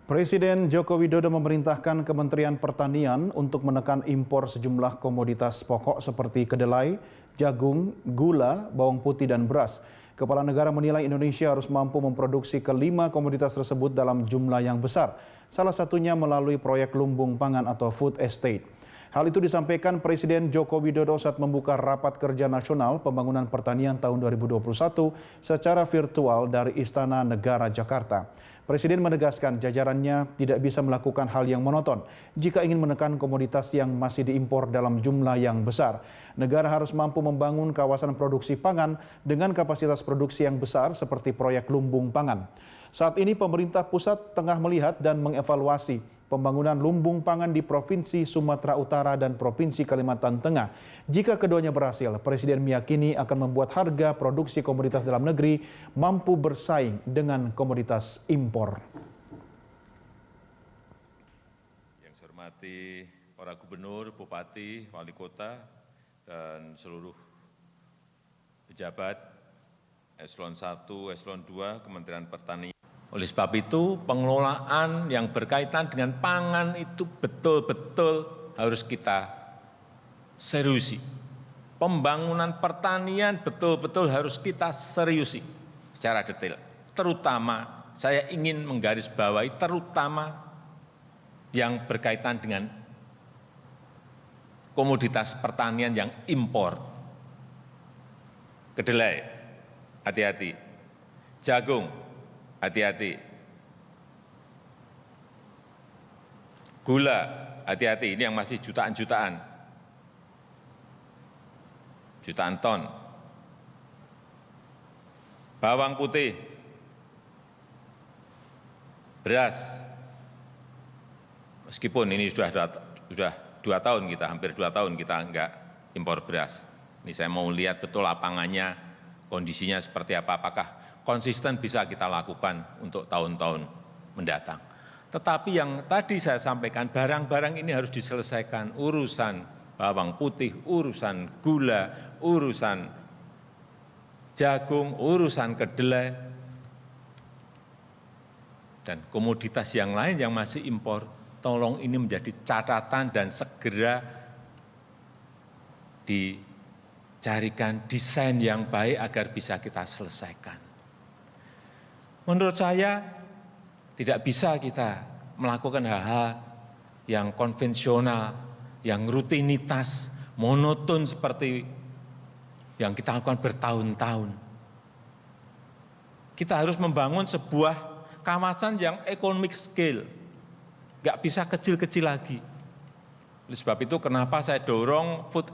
Presiden Joko Widodo memerintahkan Kementerian Pertanian untuk menekan impor sejumlah komoditas pokok seperti kedelai, jagung, gula, bawang putih, dan beras. Kepala negara menilai Indonesia harus mampu memproduksi kelima komoditas tersebut dalam jumlah yang besar, salah satunya melalui proyek lumbung pangan atau food estate. Hal itu disampaikan Presiden Joko Widodo saat membuka Rapat Kerja Nasional Pembangunan Pertanian tahun 2021 secara virtual dari Istana Negara Jakarta. Presiden menegaskan jajarannya tidak bisa melakukan hal yang monoton jika ingin menekan komoditas yang masih diimpor dalam jumlah yang besar. Negara harus mampu membangun kawasan produksi pangan dengan kapasitas produksi yang besar seperti proyek lumbung pangan. Saat ini pemerintah pusat tengah melihat dan mengevaluasi pembangunan lumbung pangan di Provinsi Sumatera Utara dan Provinsi Kalimantan Tengah. Jika keduanya berhasil, Presiden meyakini akan membuat harga produksi komoditas dalam negeri mampu bersaing dengan komoditas impor. Yang saya hormati para gubernur, bupati, wali kota, dan seluruh pejabat Eselon 1, Eselon 2, Kementerian Pertanian. Oleh sebab itu, pengelolaan yang berkaitan dengan pangan itu betul-betul harus kita seriusi. Pembangunan pertanian betul-betul harus kita seriusi secara detail. Terutama, saya ingin menggarisbawahi terutama yang berkaitan dengan komoditas pertanian yang impor. Kedelai, hati-hati. Jagung, hati-hati. Gula, hati-hati. Ini yang masih jutaan-jutaan. Jutaan ton. Bawang putih. Beras. Meskipun ini sudah 2 tahun kita, hampir 2 tahun kita enggak impor beras. Ini saya mau lihat betul lapangannya, kondisinya seperti apa, apakah konsisten bisa kita lakukan untuk tahun-tahun mendatang. Tetapi yang tadi saya sampaikan, barang-barang ini harus diselesaikan. Urusan bawang putih, urusan gula, urusan jagung, urusan kedelai, dan komoditas yang lain yang masih impor, tolong ini menjadi catatan dan segera dicarikan desain yang baik agar bisa kita selesaikan. Menurut saya tidak bisa kita melakukan hal-hal yang konvensional, yang rutinitas, monoton seperti yang kita lakukan bertahun-tahun. Kita harus membangun sebuah kawasan yang economic scale, nggak bisa kecil-kecil lagi. Oleh sebab itu kenapa saya dorong food